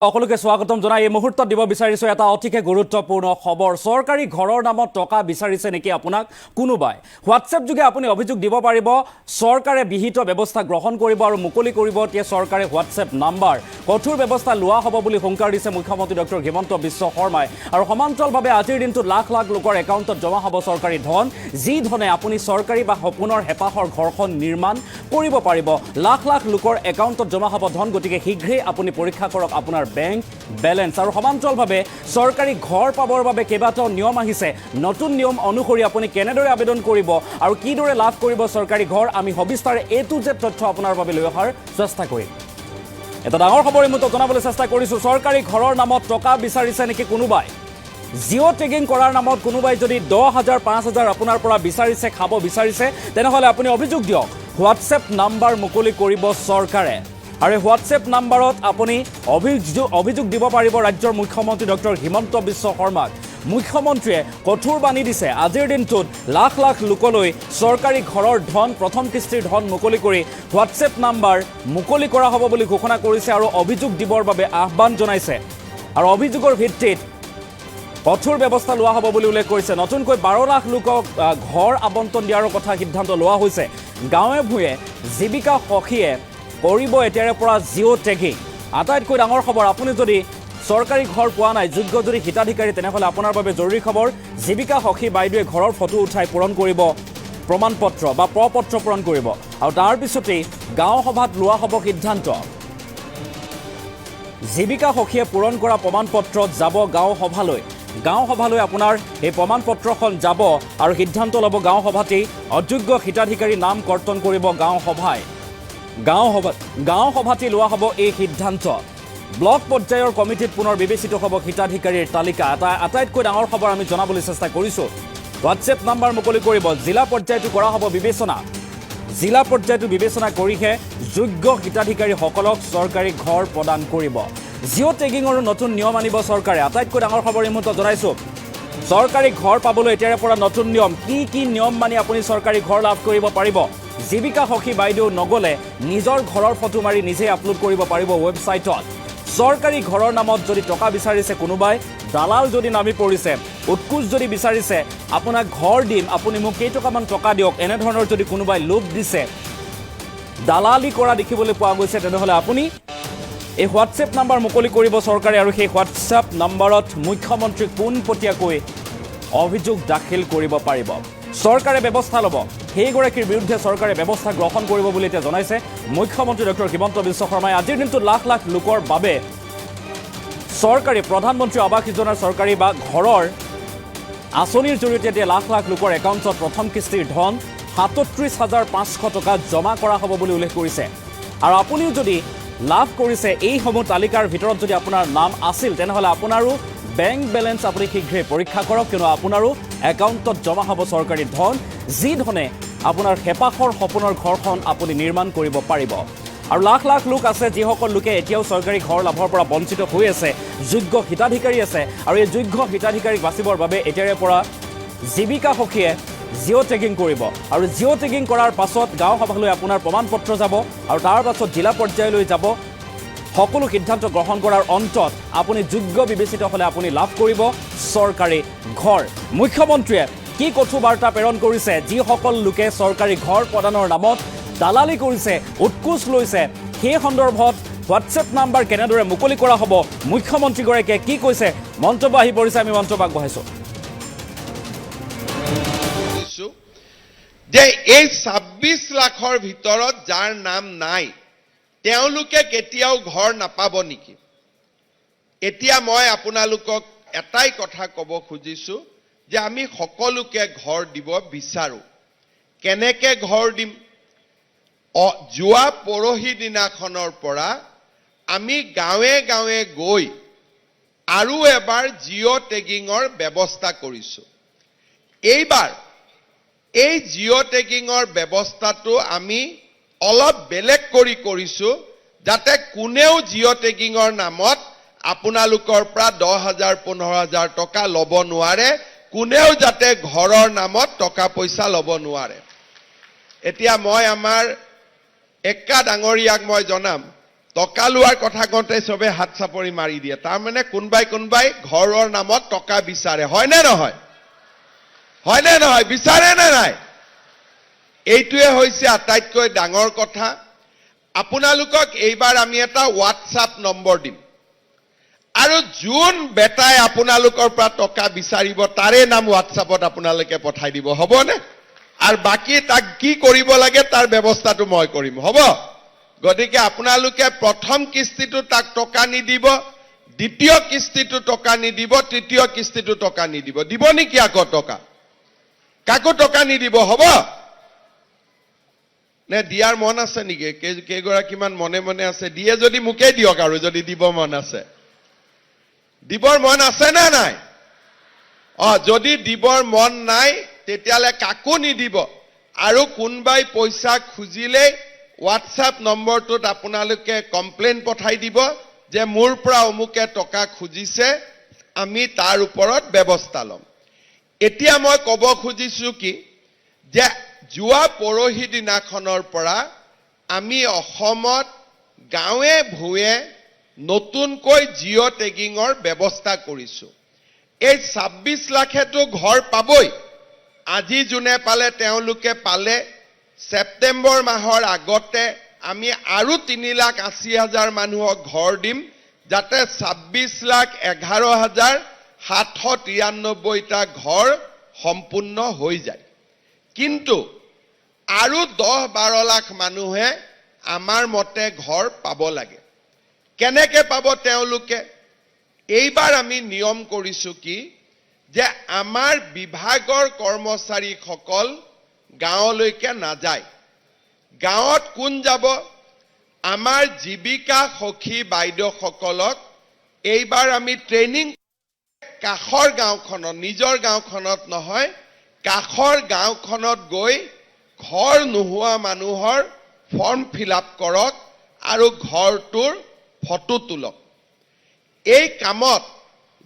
সকলোকে স্বাগতম জনাই এই মুহূৰ্তত দিব বিচাৰিছো এটা অতিকে গুৰুত্বপূৰ্ণ খবৰ সৰকাৰি ঘৰৰ নামত টকা বিচাৰিছে নেকি আপোনাক কোনোবাই হোৱাটছএপ যোগে আপুনি অভিযোগ দিব পাৰিব সৰকাৰে বিহিত ব্যৱস্থা গ্ৰহণ কৰিব আৰু মুকলি কৰিব তে সৰকাৰে হোৱাটছএপ নাম্বাৰ কঠোৰ ব্যৱস্থা লোৱা হ'ব বুলি হুংকাৰ দিছে মুখ্যমন্ত্ৰী ডক্টৰ হিমন্ত বিশ্ব শৰ্মাই আৰু সমান্তৰালভাৱে আজিৰ দিনটোত লাখ লাখ লোকৰ একাউণ্টত জমা হ'ব সৰকাৰি ধন যি ধনে আপুনি সৰকাৰি বা সপোনৰ হেপাহৰ ঘৰখন নিৰ্মাণ কৰিব পাৰিব লাখ লাখ লোকৰ একাউণ্টত জমা হ'ব ধন গতিকে শীঘ্ৰেই আপুনি পৰীক্ষা কৰক আপোনাৰ বেংক বেলেন্স আৰু সমান্তৰালভাৱে সৰকাৰি ঘৰ পাবৰ বাবে কেইবাটাও নিয়ম আহিছে নতুন নিয়ম অনুসৰি আপুনি কেনেদৰে আবেদন কৰিব আৰু কিদৰে লাভ কৰিব সৰকাৰি ঘৰ আমি সবিস্তাৰে এটু জেড তথ্য আপোনাৰ বাবে লৈ অহাৰ চেষ্টা কৰিম এটা ডাঙৰ খবৰ মই জনাবলৈ চেষ্টা কৰিছো সৰকাৰি ঘৰৰ নামত টকা বিচাৰিছে নেকি কোনোবাই জিঅ' টেগিং কৰাৰ নামত কোনোবাই যদি 10,000 5,000 আপোনাৰ পৰা বিচাৰিছে খাব বিচাৰিছে তেনেহলে আপুনি অভিযোগ দিয়ক হোৱাটছএপ নাম্বাৰ মুকলি কৰিব সৰকাৰে আৰু হোৱাটছএপ নাম্বাৰত আপুনি অভিযোগ দিব পাৰিব ৰাজ্যৰ মুখ্যমন্ত্ৰী ডক্টৰ হিমন্ত বিশ্ব শৰ্মাক মুখ্যমন্ত্ৰীয়ে কঠোৰ বাণী দিছে আজিৰ দিনটোত লাখ লাখ লোকলৈ সৰকাৰি ঘৰৰ ধন প্ৰথম কিস্তিৰ ধন মুকলি কৰি হোৱাটছএপ নাম্বাৰ মুকলি কৰা হ'ব বুলি ঘোষণা কৰিছে আৰু অভিযোগ দিবৰ বাবে আহ্বান জনাইছে আৰু অভিযোগৰ ভিত্তিত কঠোৰ ব্যৱস্থা লোৱা হ'ব বুলি উল্লেখ কৰিছে নতুনকৈ 12 লাখ লোকক ঘৰ আবণ্টন দিয়াৰ কথা সিদ্ধান্ত লোৱা হৈছে গাঁৱে ভূঞে জীৱিকা সখীয়ে কৰিব এতিয়াৰে পৰা জিঅ' টেগিং আটাইতকৈ ডাঙৰ খবৰ আপুনি যদি সৰকাৰি ঘৰ পোৱা নাই যোগ্য যদি হিতাধিকাৰী তেনেহলে আপোনাৰ বাবে জৰুৰী খবৰ জীৱিকা সখী বাইদেৱে ঘৰৰ ফটো উঠাই পূৰণ কৰিব প্ৰমাণপত্ৰ বা প্ৰপত্ৰ পূৰণ কৰিব আৰু তাৰ পিছতেই গাঁও সভাত লোৱা হ'ব সিদ্ধান্ত জীৱিকা সখীয়ে পূৰণ কৰা প্ৰমাণপত্ৰত যাব গাঁও সভালৈ আপোনাৰ এই প্ৰমাণপত্ৰখন যাব আৰু সিদ্ধান্ত ল'ব গাঁও সভাতেই অযোগ্য হিতাধিকাৰী নাম কৰ্তন কৰিব গাঁও সভাতে লোৱা হ'ব এই সিদ্ধান্ত ব্লক পৰ্যায়ৰ কমিটিত পুনৰ বিবেচিত হ'ব হিতাধিকাৰীৰ তালিকা আটাইতকৈ ডাঙৰ খবৰ আমি জনাবলৈ চেষ্টা কৰিছো হোৱাটছএপ নাম্বাৰ মুকলি কৰিব জিলা পৰ্যায়টো কৰা হ'ব বিবেচনা কৰিহে যোগ্য হিতাধিকাৰীসকলক চৰকাৰী ঘৰ প্ৰদান কৰিব জিঅ' টেগিঙৰ নতুন নিয়ম আনিব চৰকাৰে আটাইতকৈ ডাঙৰ খবৰ এই মুহূৰ্তত জনাইছো চৰকাৰী ঘৰ পাবলৈ এতিয়াৰে পৰা নতুন নিয়ম কি নিয়ম মানি আপুনি চৰকাৰী ঘৰ লাভ কৰিব পাৰিব জীৱিকা সখী বাইদেউ নগলে নিজৰ ঘৰৰ ফটো মাৰি নিজে আপলোড কৰিব পাৰিব ৱেবছাইটত সৰকাৰি ঘৰৰ নামত যদি টকা বিচাৰিছে কোনোবাই দালাল যদি নামি পৰিছে উৎকুচ যদি বিচাৰিছে আপোনাক ঘৰ দিম আপুনি মোক কেইটকামান টকা দিয়ক এনে ধৰণৰ যদি কোনোবাই লোভ দিছে দালালি কৰা দেখিবলৈ পোৱা গৈছে তেনেহলে আপুনি এই হোৱাটছএপ নাম্বাৰ মুকলি কৰিব চৰকাৰে আৰু সেই হোৱাটছএপ নাম্বাৰত মুখ্যমন্ত্ৰীক পোনপটীয়াকৈ অভিযোগ দাখিল কৰিব পাৰিব চৰকাৰে ব্যৱস্থা ল'ব সেইগৰাকীৰ বিৰুদ্ধে চৰকাৰে ব্যৱস্থা গ্ৰহণ কৰিব বুলি এতিয়া জনাইছে মুখ্যমন্ত্ৰী ডক্টৰ হিমন্ত বিশ্ব শৰ্মাই আজিৰ দিনটোত লাখ লাখ লোকৰ বাবে চৰকাৰী প্ৰধানমন্ত্ৰী আৱাস যোজনাৰ চৰকাৰী বা ঘৰৰ আঁচনিৰ জৰিয়তে এতিয়া লাখ লাখ লোকৰ একাউণ্টত প্ৰথম কিস্তিৰ ধন 37,500 টকা জমা কৰা হ'ব বুলি উল্লেখ কৰিছে আৰু আপুনিও যদি লাভ কৰিছে এই সমূহ তালিকাৰ ভিতৰত যদি আপোনাৰ নাম আছিল তেনেহলে আপোনাৰো বেংক বেলেন্স আপুনি শীঘ্ৰে পৰীক্ষা কৰক কিয়নো আপোনাৰো একাউণ্টত জমা হ'ব চৰকাৰী ধন যি ধনে আপোনাৰ হেপাহৰ সপোনৰ ঘৰখন আপুনি নিৰ্মাণ কৰিব পাৰিব আৰু লাখ লাখ লোক আছে যিসকল লোকে এতিয়াও চৰকাৰী ঘৰ লাভৰ পৰা বঞ্চিত হৈ আছে যোগ্য হিতাধিকাৰী আছে আৰু এই যোগ্য হিতাধিকাৰীক বাচিবৰ বাবে এতিয়াৰে পৰা জীৱিকা সখীয়ে জিঅ' টেগিং কৰিব আৰু জিঅ' টেগিং কৰাৰ পাছত গাঁও সভালৈ আপোনাৰ প্ৰমাণপত্ৰ যাব আৰু তাৰ পাছত জিলা পৰ্যায়লৈ যাব সকলো সিদ্ধান্ত গ্ৰহণ কৰাৰ অন্তত আপুনি যোগ্য বিবেচিত হ'লে আপুনি লাভ কৰিব চৰকাৰী ঘৰ মুখ্যমন্ত্ৰীয়ে কি কঠোৰ বাৰ্তা প্ৰেৰণ কৰিছে যিসকল লোকে চৰকাৰী ঘৰ প্ৰদানৰ নামত দালালি কৰিছে উৎকুচ লৈছে সেই সন্দৰ্ভত হোৱাটছএপ নাম্বাৰ কেনেদৰে মুকলি কৰা হ'ব মুখ্যমন্ত্ৰীগৰাকীয়ে কি কৈছে মন্তব্য আহি পৰিছে আমি মন্তব্য আগবঢ়াইছোঁ যে এই 26 লাখৰ ভিতৰত যাৰ নাম নাই তেওঁলোকে কেতিয়াও ঘৰ নাপাব নেকি এতিয়া মই আপোনালোকক এটাই কথা ক'ব খুজিছো যে আমি সকলোকে ঘৰ দিব বিচাৰো কেনেকে ঘৰ দিম যোৱা পৰহি দিনাখনৰ পৰা আমি গাঁৱে গাঁৱে গৈ আৰু এবাৰ জিঅ' টেগিঙৰ ব্যৱস্থা কৰিছো এইবাৰ এই জিঅ' টেগিঙৰ ব্যৱস্থাটো আমি অলপ বেলেগ কৰিছো যাতে কোনেও জিঅ' টেগিঙৰ নামত আপোনালোকৰ পৰা 10,000 15,000 টকা ল'ব নোৱাৰে কোনেও যাতে ঘৰৰ নামত টকা পইচা ল'ব নোৱাৰে এতিয়া মই আমাৰ একা ডাঙৰীয়াক মই জনাম টকা লোৱাৰ কথা কওঁতে চবে হাত চাপৰি মাৰি দিয়ে। তাৰমানে কোনোবাই ঘৰৰ নামত টকা বিচাৰে, হয়নে নহয়? হয়নে নহয়? বিচাৰে নে নাই? এইটোৱে হৈছে আটাইতকৈ ডাঙৰ কথা। আপোনালোকক এইবাৰ আমি এটা হোৱাটছআপ নম্বৰ দিম, আৰু যোন বেটাই আপোনালোকৰ পৰা টকা বিচাৰিব তাৰে নাম হোৱাটছআপত আপোনালোকে পঠাই দিব, হ'বনে? আৰু বাকী তাক কি কৰিব লাগে তাৰ ব্যৱস্থাটো মই কৰিম, হ'ব? গতিকে আপোনালোকে প্ৰথম কিস্তিটো তাক টকা নিদিব, দ্বিতীয় কিস্তিটো টকা নিদিব, তৃতীয় কিস্তিটো টকা নিদিব। দিব নেকি আকৌ টকা? কাকো টকা নিদিব, হ'ব? নে দিয়াৰ মন আছে নেকি? কেইগৰাকীমান মনে মনে আছে? দিয়ে যদি মোকেই দিয়ক, আৰু যদি দিব মন আছে। দিবৰ মন আছে নে নাই? যদি দিবৰ মন নাই তেতিয়াহ'লে কাকো নিদিব। আৰু কোনোবাই পইচা খুজিলেই হোৱাটছআপ নম্বৰটোত আপোনালোকে কমপ্লেইন পঠাই দিব যে মোৰ পৰা অমুকে টকা খুজিছে, আমি তাৰ ওপৰত ব্যৱস্থা ল'ম। এতিয়া মই ক'ব খুজিছো কি, যে যোৱা পৰহি দিনাখনৰ পৰা আমি অসমত গাঁৱে ভূঞে নতুনকৈ জিঅ' টেগিঙৰ ব্যৱস্থা কৰিছো। এই 26 লাখেতো ঘৰ পাবই। আজি যোনে পালে তেওঁলোকে পালে। ছেপ্টেম্বৰ মাহৰ আগতে আমি আৰু 3,80,000 মানুহক ঘৰ দিম, যাতে 26,11,793টা ঘৰ সম্পূৰ্ণ হৈ যায়। কিন্তু আৰু 10-12 লাখ মানুহে আমাৰ মতে ঘৰ পাব লাগে। কেনেকে পাব তেওঁলোকে? এইবাৰ আমি নিয়ম কৰিছো কি, যে আমাৰ বিভাগৰ কৰ্মচাৰীসকল গাঁৱলৈকে নাযায়। গাঁৱত কোন যাব? আমাৰ জীৱিকা সখী বাইদেউসকলক এইবাৰ আমি ট্ৰেইনিং কাষৰ গাঁওখনত, নিজৰ গাঁওখনত নহয়, কাষৰ গাঁওখনত গৈ ঘৰ নোহোৱা মানুহৰ ফৰ্ম ফিল-আপ কৰক আৰু ঘৰটোৰ ফটো তোলক। এই কামত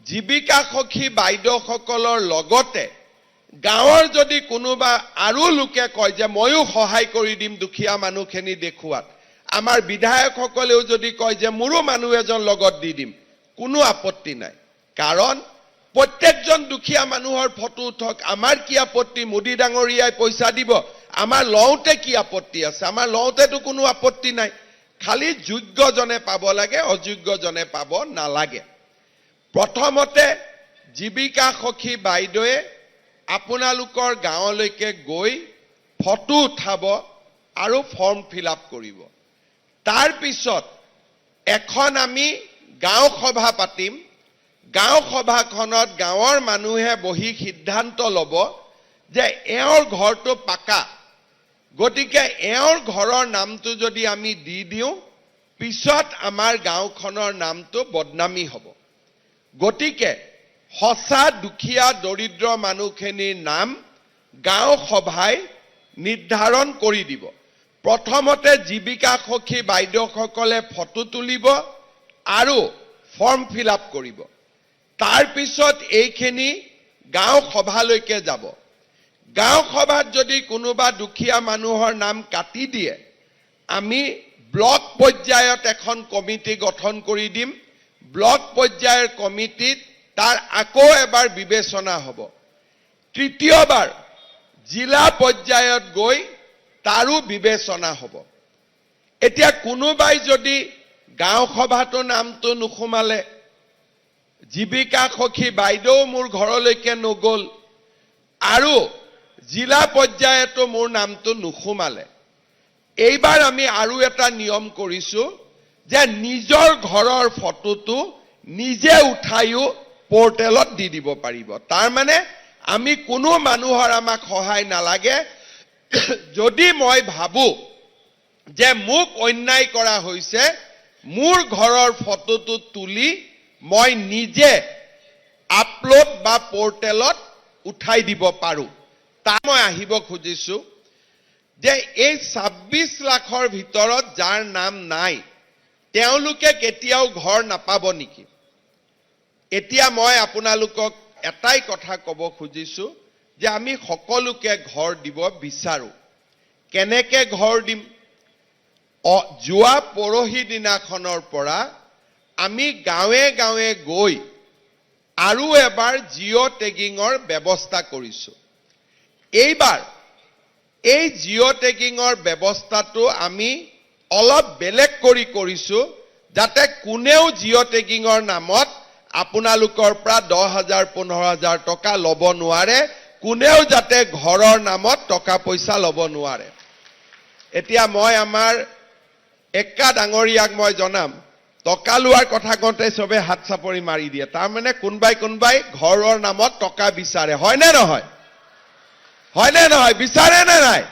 জীৱিকা সখী বাইদেউসকলৰ লগতে গাঁৱৰ যদি কোনোবা আৰু লোকে কয় যে ময়ো সহায় কৰি দিম দুখীয়া মানুহখিনি দেখুৱাত, আমাৰ বিধায়কসকলেও যদি কয় যে মোৰো মানুহ এজন লগত দি দিম, কোনো আপত্তি নাই। কাৰণ প্ৰত্যেকজন দুখীয়া মানুহৰ ফটো উঠক, আমাৰ কি আপত্তি? মোদী ডাঙৰীয়াই পইচা দিব, আমাৰ লওঁতে কি আপত্তি আছে? আমাৰ লওঁতেতো কোনো আপত্তি নাই। খালি যোগ্যজনে পাব লাগে, অযোগ্যজনে পাব নালাগে। প্ৰথমতে জীৱিকা সখী বাইদেৱে আপোনালোকৰ গাঁৱলৈকে গৈ ফটো উঠাব আৰু ফৰ্ম ফিল-আপ কৰিব। তাৰ পিছত এখন আমি গাঁও সভা পাতিম। গাঁও সভাখনত গাঁৱৰ মানুহে বহি সিদ্ধান্ত ল'ব যে এওঁৰ ঘৰটো পাকা, গতিকে এওঁৰ ঘৰৰ নামটো যদি আমি দি দিওঁ, পিছত আমাৰ গাঁওখনৰ নামটো বদনামী হ'ব। গতিকে সঁচা দুখীয়া দৰিদ্ৰ মানুহখিনিৰ নাম গাঁও সভাই নিৰ্ধাৰণ কৰি দিব। প্ৰথমতে জীৱিকা সখী বাইদেউসকলে ফটো তুলিব আৰু ফৰ্ম ফিল-আপ কৰিব। তাৰ পিছত এইখিনি গাঁও সভালৈকে যাব। গাঁও সভাত যদি কোনোবা দুখীয়া মানুহৰ নাম কাটি দিয়ে, আমি ব্লক পৰ্যায়ত এখন কমিটি গঠন কৰি দিম। ব্লক পৰ্যায়ৰ কমিটিত তাৰ আকৌ এবাৰ বিবেচনা হ'ব। তৃতীয়বাৰ জিলা পৰ্যায়ত গৈ তাৰো বিবেচনা হ'ব। এতিয়া কোনোবাই যদি গাঁও সভাটো নামটো নুসুমালে, জীৱিকা সখী বাইদেউ মোৰ ঘৰলৈকে নগ'ল, আৰু জিলা পৰ্যায়তো মোৰ নামটো নুসুমালে, এইবাৰ আমি আৰু এটা নিয়ম কৰিছো যে নিজৰ ঘৰৰ ফটোটো নিজে উঠাইও পৰ্টেলত দি দিব পাৰিব। তাৰমানে আমি কোনো মানুহৰ আমাক সহায় নালাগে। যদি মই ভাবো যে মোক অন্যায় কৰা হৈছে, মোৰ ঘৰৰ ফটোটো তুলি মই নিজে আপলোড বা পৰ্টেলত উঠাই দিব পাৰো। তাৰ মই আহিব খুজিছো যে এই 26 লাখৰ ভিতৰত যাৰ নাম নাই তেওঁলোকে কেতিয়াও ঘৰ নাপাব নেকি? এতিয়া মই আপোনালোকক এটাই কথা ক'ব খুজিছো যে আমি সকলোকে ঘৰ দিব বিচাৰো। কেনেকে ঘৰ দিম? যোৱা পৰহি দিনাখনৰ পৰা আমি গাঁৱে গাঁৱে গৈ আৰু এবাৰ জিঅ' টেগিঙৰ ব্যৱস্থা কৰিছো। এইবাৰ এই জিঅ' টেগিঙৰ ব্যৱস্থাটো আমি অলপ বেলেগ কৰি কৰিছো, যাতে কোনেও জিঅ' টেগিঙৰ নামত আপোনালোকৰ পৰা 10,000 15,000 টকা ল'ব নোৱাৰে, কোনেও যাতে ঘৰৰ নামত টকা পইচা ল'ব নোৱাৰে। এতিয়া মই আমাৰ একা ডাঙৰীয়াক মই জনাম, টকা লোৱাৰ কথা কওঁতে চবে হাত চাপৰি মাৰি দিয়ে। তাৰমানে কোনোবাই ঘৰৰ নামত টকা বিচাৰে, হয়নে নহয়? হয়নে নহয়? বিচাৰে নে নাই?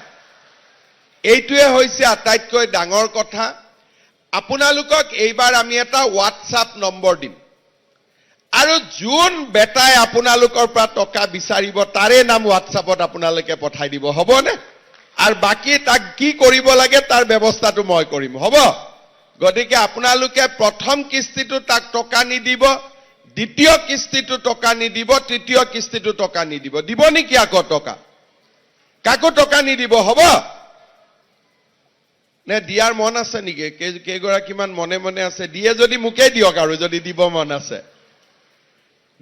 এইটোৱে হৈছে আটাইতকৈ ডাঙৰ কথা। আপোনালোকক এইবাৰ আমি এটা হোৱাটছআপ নম্বৰ দিম, আৰু যোন বেটাই আপোনালোকৰ পৰা টকা বিচাৰিব তাৰে নাম হোৱাটছআপত আপোনালোকে পঠাই দিব, হ'বনে? আৰু বাকী তাক কি কৰিব লাগে তাৰ ব্যৱস্থাটো মই কৰিম, হ'ব? গতিকে আপোনালোকে প্ৰথম কিস্তিটো তাক টকা নিদিব, দ্বিতীয় কিস্তিটো টকা নিদিব, তৃতীয় কিস্তিটো টকা নিদিব। দিব নেকি আকৌ টকা? কাকো টকা নিদিব, হ'ব? নে দিয়াৰ মন আছে নেকি? কেইগৰাকীমান মনে মনে আছে? দিয়ে যদি মোকেই দিয়ক, আৰু যদি দিব মন আছে।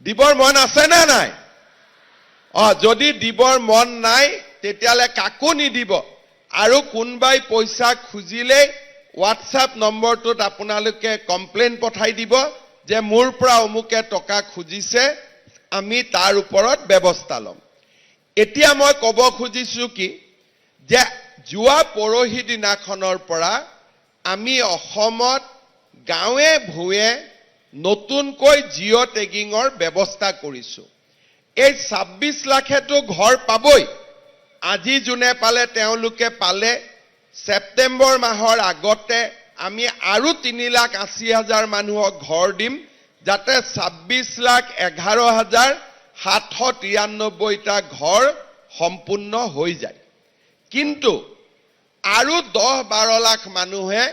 দিবৰ মন আছে নে নাই? যদি দিবৰ মন নাই তেতিয়াহ'লে কাকো নিদিব। আৰু কোনোবাই পইচা খুজিলেই হোৱাটছআপ নম্বৰটোত আপোনালোকে কমপ্লেইন পঠাই দিব যে মোৰ পৰা অমুকে টকা খুজিছে, আমি তাৰ ওপৰত ব্যৱস্থা ল'ম। এতিয়া মই ক'ব খুজিছো কি, যে যোৱা পৰহি দিনাখনৰ পৰা আমি অসমত গাঁৱে ভূঞে নতুনকৈ জিঅ' টেগিঙৰ ব্যৱস্থা কৰিছো। এই 26 লাখেতো ঘৰ পাবই। আজি যোনে পালে তেওঁলোকে পালে। ছেপ্টেম্বৰ মাহৰ আগতে আমি আৰু 3,80,000 মানুহক ঘৰ দিম, যাতে 26,11,793টা ঘৰ সম্পূৰ্ণ হৈ যায়। কিন্তু আৰু 10-12 লাখ মানুহে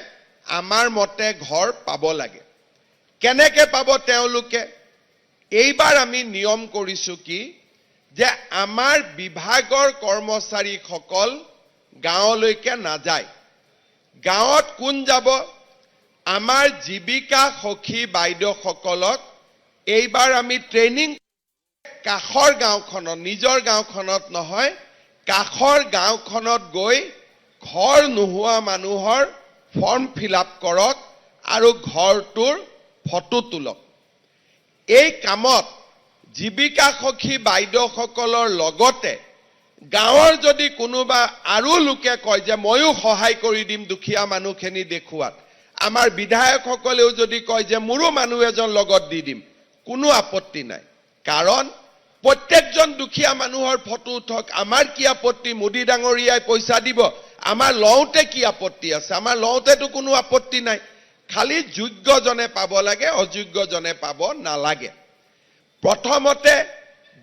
আমাৰ মতে ঘৰ পাব লাগে। কেনেকে পাব তেওঁলোকে? এইবাৰ আমি নিয়ম কৰিছো কি, যে আমাৰ বিভাগৰ কৰ্মচাৰীসকল গাঁৱলৈকে নাযায়। গাঁৱত কোন যাব? আমাৰ জীৱিকা সখী বাইদেউসকলক এইবাৰ আমি ট্ৰেইনিং, কাষৰ গাঁওখনত, নিজৰ গাঁওখনত নহয়, কাষৰ গাঁওখনত গৈ ঘৰ নোহোৱা মানুহৰ ফৰ্ম ফিল-আপ কৰক আৰু ঘৰটোৰ ফটো তোলক। এই কামত জীৱিকা সখী বাইদেউসকলৰ লগতে গাঁৱৰ যদি কোনোবা আৰু লোকে কয় যে ময়ো সহায় কৰি দিম দুখীয়া মানুহখিনি দেখুৱাত, আমাৰ বিধায়কসকলেও যদি কয় যে মোৰো মানুহ এজন লগত দি দিম, কোনো আপত্তি নাই। কাৰণ প্ৰত্যেকজন দুখীয়া মানুহৰ ফটো উঠক, আমাৰ কি আপত্তি? মোদী ডাঙৰীয়াই পইচা দিব, আমাৰ লওঁতে কি আপত্তি আছে? আমাৰ লওঁতেতো কোনো আপত্তি নাই। খালি যোগ্যজনে পাব লাগে, অযোগ্যজনে পাব নালাগে। প্ৰথমতে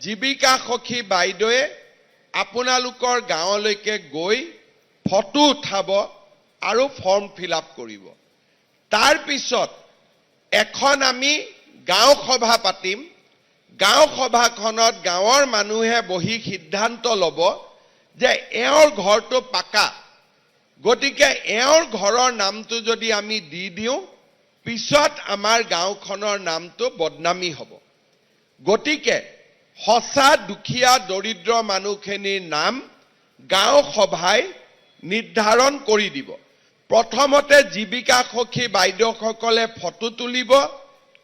জীৱিকা সখী বাইদেৱে আপোনালোকৰ গাঁৱলৈকে গৈ ফটো উঠাব আৰু ফৰ্ম ফিল-আপ কৰিব। তাৰ পিছত এখন আমি গাঁও সভা পাতিম। গাঁও সভাখনত গাঁৱৰ মানুহে বহি সিদ্ধান্ত ল'ব যে এওঁৰ ঘৰটো পাকা, গতিকে এওঁৰ ঘৰৰ নামটো যদি আমি দি দিওঁ, পিছত আমাৰ গাঁওখনৰ নামটো বদনামী হ'ব। গতিকে সঁচা দুখীয়া দৰিদ্ৰ মানুহখিনিৰ নাম গাঁও সভাই নিৰ্ধাৰণ কৰি দিব। প্ৰথমতে জীৱিকা সখী বাইদেউসকলে ফটো তুলিব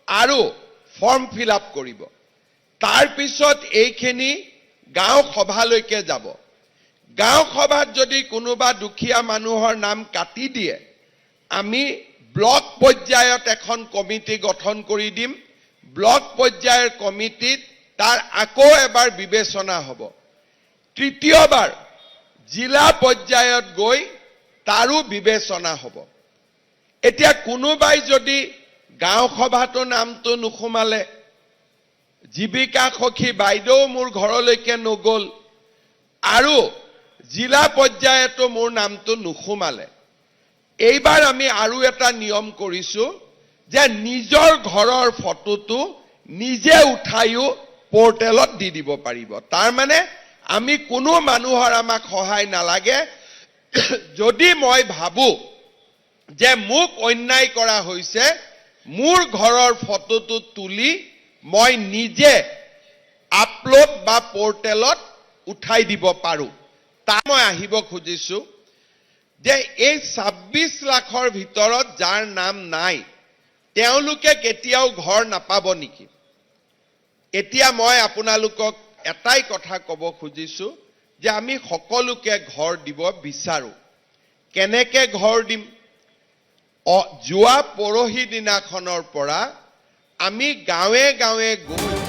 আৰু ফৰ্ম ফিল-আপ কৰিব। তাৰ পিছত এইখিনি গাঁও সভালৈকে যাব। গাঁও সভাত যদি কোনোবা দুখীয়া মানুহৰ নাম কাটি দিয়ে, আমি ব্লক পৰ্যায়ত এখন কমিটি গঠন কৰি দিম। ব্লক পৰ্যায়ৰ কমিটিত তাৰ আকৌ এবাৰ বিবেচনা হ'ব। তৃতীয়বাৰ জিলা পৰ্যায়ত গৈ তাৰো বিবেচনা হ'ব। এতিয়া কোনোবাই যদি গাঁও সভাটো নামটো নুসুমালে, জীৱিকা সখী বাইদেউ মোৰ ঘৰলৈকে নগ'ল, আৰু জিলা পৰ্যায়তো মোৰ নামটো নুসুমালে, এইবাৰ আমি আৰু এটা নিয়ম কৰিছো যে নিজৰ ঘৰৰ ফটোটো নিজে উঠাইও পৰ্টেলত দি দিব পাৰিব। তাৰমানে আমি কোনো মানুহৰ আমাক সহায় নালাগে। যদি মই ভাবো যে মোক অন্যায় কৰা হৈছে, মোৰ ঘৰৰ ফটোটো তুলি মই নিজে আপলোড বা পৰ্টেলত উঠাই দিব পাৰোঁ। তাৰ মই আহিব খুজিছো যে এই ২৬ লাখৰ ভিতৰত যাৰ নাম নাই তেওঁলোকে কেতিয়াও ঘৰ নাপাব নেকি? এতিয়া মই আপোনালোকক এটাই কথা ক'ব খুজিছো যে আমি সকলোকে ঘৰ দিব বিচাৰো। কেনেকে ঘৰ দিম? যোৱা পৰহি দিনাখনৰ পৰা আমি গাঁৱে গাঁৱে গৈ